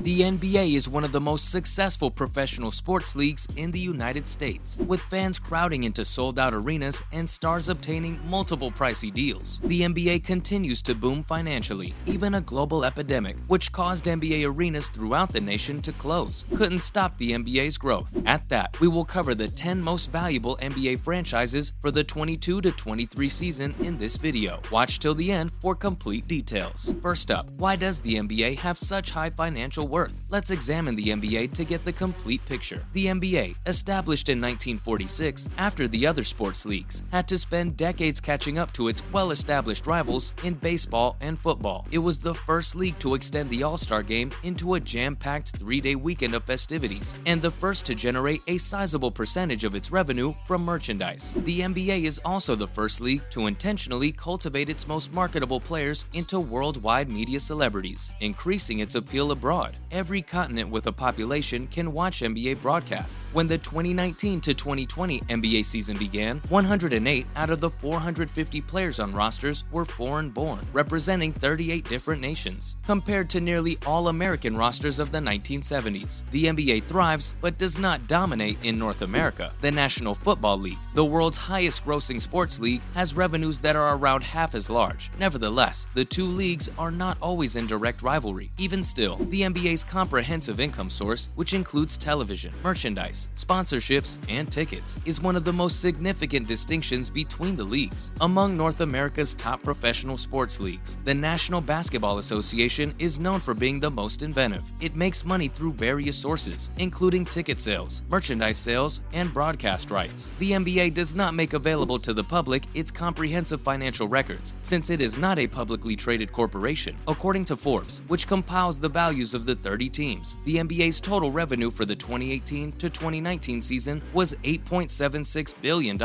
The NBA is one of the most successful professional sports leagues in the United States, with fans crowding into sold-out arenas and stars obtaining multiple pricey deals. The NBA continues to boom financially. Even a global epidemic, which caused NBA arenas throughout the nation to close, couldn't stop the NBA's growth. At that, we will cover the 10 most valuable NBA franchises for the 22-23 season in this video. Watch till the end for complete details. First up, why does the NBA have such high financial worth? Let's examine the NBA to get the complete picture. The NBA, established in 1946 after the other sports leagues, had to spend decades catching up to its well-established rivals in baseball and football. It was the first league to extend the All-Star Game into a jam-packed three-day weekend of festivities, and the first to generate a sizable percentage of its revenue from merchandise. The NBA is also the first league to intentionally cultivate its most marketable players into worldwide media celebrities, increasing its appeal abroad. Every continent with a population can watch NBA broadcasts. When the 2019-2020 NBA season began, 108 out of the 450 players on rosters were foreign-born, representing 38 different nations, compared to nearly all American rosters of the 1970s. The NBA thrives, but does not dominate in North America. The National Football League, the world's highest-grossing sports league, has revenues that are around half as large. Nevertheless, the two leagues are not always in direct rivalry. Even still, the NBA's comprehensive income source, which includes television, merchandise, sponsorships, and tickets, is one of the most significant distinctions between the leagues. Among North America's top professional sports leagues, the National Basketball Association is known for being the most inventive. It makes money through various sources, including ticket sales, merchandise sales, and broadcast rights. The NBA does not make available to the public its comprehensive financial records, since it is not a publicly traded corporation. According to Forbes, which compiles the values of the 30 teams, the NBA's total revenue for the 2018-2019 season was $8.76 billion.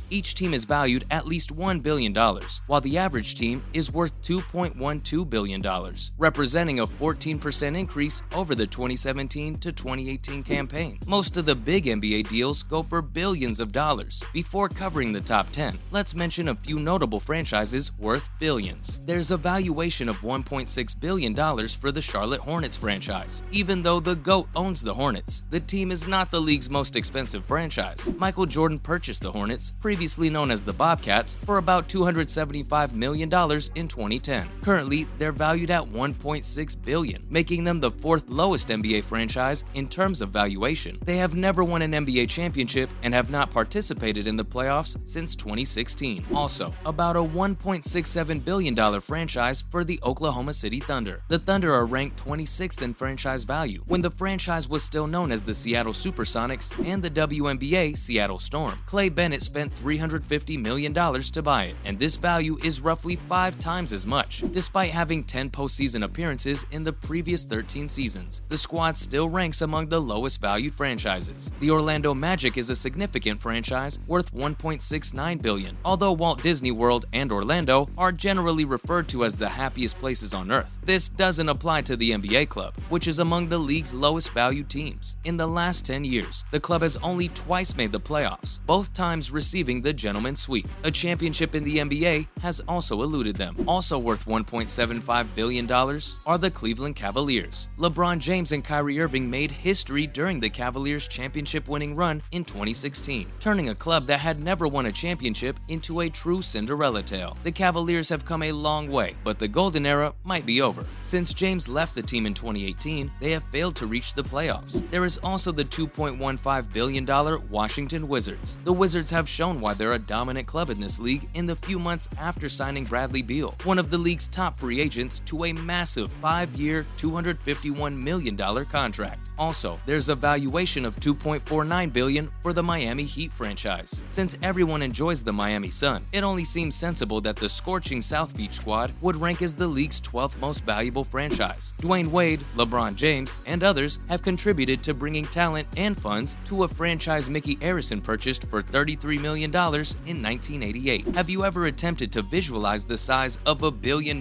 Each team is valued at least $1 billion, while the average team is worth $2.12 billion, representing a 14% increase over the 2017-2018 campaign. Most of the big NBA deals go for billions of dollars. Before covering the top 10, let's mention a few notable franchises worth billions. There's a valuation of $1.6 billion for the Charlotte Hornets franchise. Even though the GOAT owns the Hornets, the team is not the league's most expensive franchise. Michael Jordan purchased the Hornets, previously known as the Bobcats, for about $275 million in 2010. Currently, they're valued at $1.6 billion, making them the fourth lowest NBA franchise in terms of valuation. They have never won an NBA championship and have not participated in the playoffs since 2016. Also, about a $1.67 billion franchise for the Oklahoma City Thunder. The Thunder are ranked 26th in franchise value, when the franchise was still known as the Seattle Supersonics and the WNBA Seattle Storm. Clay Bennett spent $350 million to buy it, and this value is roughly 5 times as much. Despite having 10 postseason appearances in the previous 13 seasons, the squad still ranks among the lowest valued franchises. The Orlando Magic is a significant franchise worth $1.69 billion, although Walt Disney World and Orlando are generally referred to as the happiest places on earth. This doesn't apply to the NBA club, which is among the league's lowest valued teams. In the last 10 years, the club has only twice made the playoffs, both times receiving the gentleman's sweep. A championship in the NBA has also eluded them. Also worth $1.75 billion are the Cleveland Cavaliers. LeBron James and Kyrie Irving made history during the Cavaliers' championship-winning run in 2016, turning a club that had never won a championship into a true Cinderella tale. The Cavaliers have come a long way, but the golden era might be over. Since James left the team in 2018, they have failed to reach the playoffs. There is also the $2.15 billion Washington Wizards. The Wizards have shown why they're a dominant club in this league in the few months after signing Bradley Beal, one of the league's top free agents, to a massive 5-year, $251 million contract. Also, there's a valuation of $2.49 billion for the Miami Heat franchise. Since everyone enjoys the Miami Sun, it only seems sensible that the scorching South Beach squad would rank as the league's 12th most valuable franchise. Dwayne Wade, LeBron James, and others have contributed to bringing talent and funds to a franchise Mickey Arison purchased for $33 million in 1988. Have you ever attempted to visualize the size of $1 billion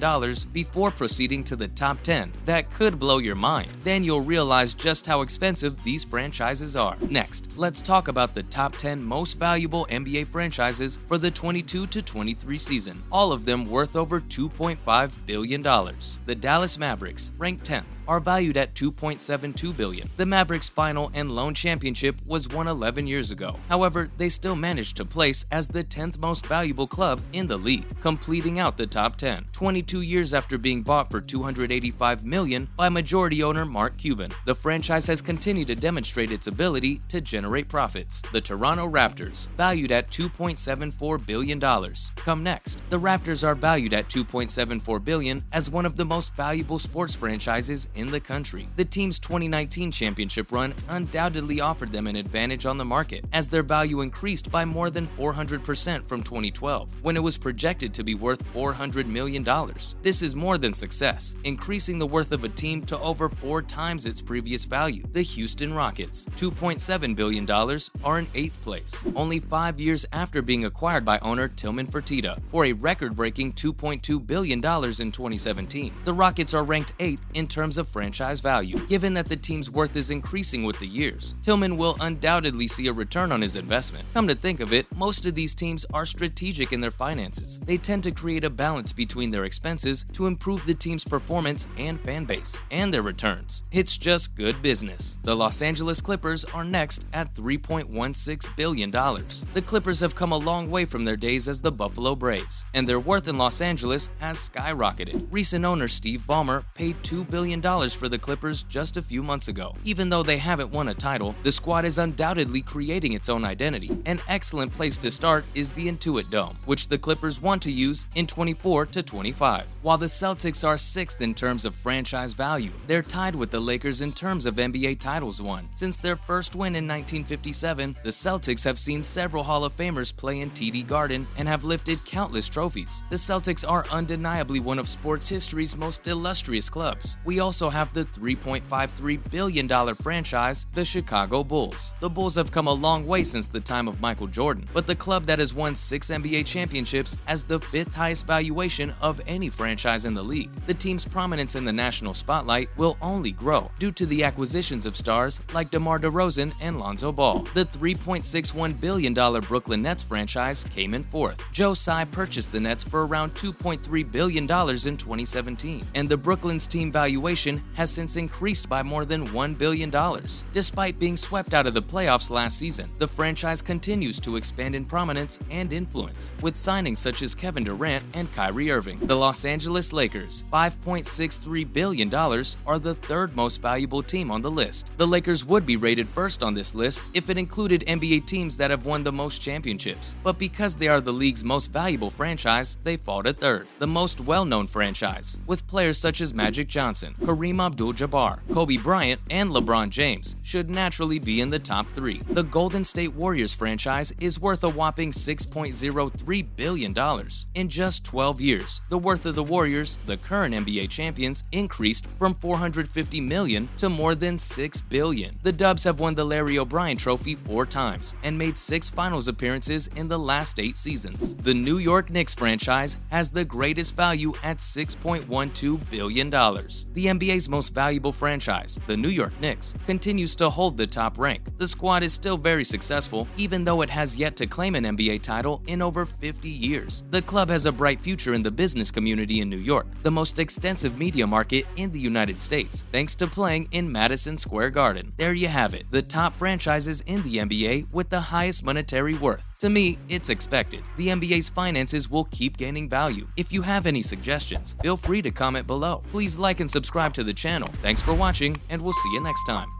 before proceeding to the top 10? That could blow your mind. Then you'll realize just how expensive these franchises are. Next, let's talk about the top 10 most valuable NBA franchises for the 22-23 season, all of them worth over $2.5 billion. The Dallas Mavericks, ranked 10th, are valued at $2.72 billion. The Mavericks' final and lone championship was won 11 years ago. However, they still managed to place as the 10th most valuable club in the league, completing out the top 10, 22 years after being bought for $285 million by majority owner Mark Cuban. The franchise has continued to demonstrate its ability to generate profits. The Toronto Raptors, valued at $2.74 billion. Come next. The Raptors are valued at $2.74 billion as one of the most valuable sports franchises in the country. The team's 2019 championship run undoubtedly offered them an advantage on the market, as their value increased by more than 400% from 2012, when it was projected to be worth $400 million. This is more than success, increasing the worth of a team to over 4 times its previous value. The Houston Rockets, $2.7 billion, are in 8th place, only 5 years after being acquired by owner Tillman Fertitta for a record-breaking $2.2 billion in 2017. The Rockets are ranked 8th in terms of franchise value. Given that the team's worth is increasing with the years, Tillman will undoubtedly see a return on his investment. Come to think of it, most of these teams are strategic in their finances. They tend to create a balance between their expenses to improve the team's performance and fan base, and their returns. It's just good business. The Los Angeles Clippers are next at $3.16 billion. The Clippers have come a long way from their days as the Buffalo Braves, and their worth in Los Angeles has skyrocketed. Recent owner Steve Ballmer paid $2 billion for the Clippers just a few months ago. Even though they haven't won a title, the squad is undoubtedly creating its own identity. An excellent place to start is the Intuit Dome, which the Clippers want to use in 24 to 25. While the Celtics are 6th in terms of franchise value, they're tied with the Lakers in terms of NBA titles won. Since their first win in 1957, the Celtics have seen several Hall of Famers play in TD Garden and have lifted countless trophies. The Celtics are undeniably one of sports history's most illustrious clubs. We also have the $3.53 billion franchise, the Chicago Bulls. The Bulls have come a long way since the time of Michael Jordan, but the club that has won 6 NBA championships has the 5th highest valuation of any franchise in the league. The team's prominence in the national spotlight will only grow due to the acquisitions of stars like DeMar DeRozan and Lonzo Ball. The $3.61 billion Brooklyn Nets franchise came in 4th. Joe Tsai purchased the Nets for around $2.3 billion in 2017, and the Brooklyn's team valuation has since increased by more than $1 billion. Despite being swept out of the playoffs last season, the franchise continues to expand in prominence and influence, with signings such as Kevin Durant and Kyrie Irving. The Los Angeles Lakers, $5.63 billion, are the 3rd most valuable team on the list. The Lakers would be rated first on this list if it included NBA teams that have won the most championships, but because they are the league's most valuable franchise, they fall to 3rd. The most well-known franchise, with players such as Magic Johnson, Kareem Abdul-Jabbar, Kobe Bryant, and LeBron James, should naturally be in the top 3. The Golden State Warriors franchise is worth a whopping $6.03 billion. In just 12 years, the worth of the Warriors, the current NBA champions, increased from $450 million to more than $6 billion. The Dubs have won the Larry O'Brien Trophy 4 times and made 6 finals appearances in the last 8 seasons. The New York Knicks franchise has the greatest value at $6.12 billion. The NBA's most valuable franchise, the New York Knicks, continues to hold the top rank. The squad is still very successful, even though it has yet to claim an NBA title in over 50 years. The club has a bright future in the business community in New York, the most extensive media market in the United States, thanks to playing in Madison Square Garden. There you have it, the top franchises in the NBA with the highest monetary worth. To me, it's expected. The NBA's finances will keep gaining value. If you have any suggestions, feel free to comment below. Please like and subscribe to the channel. Thanks for watching, and we'll see you next time.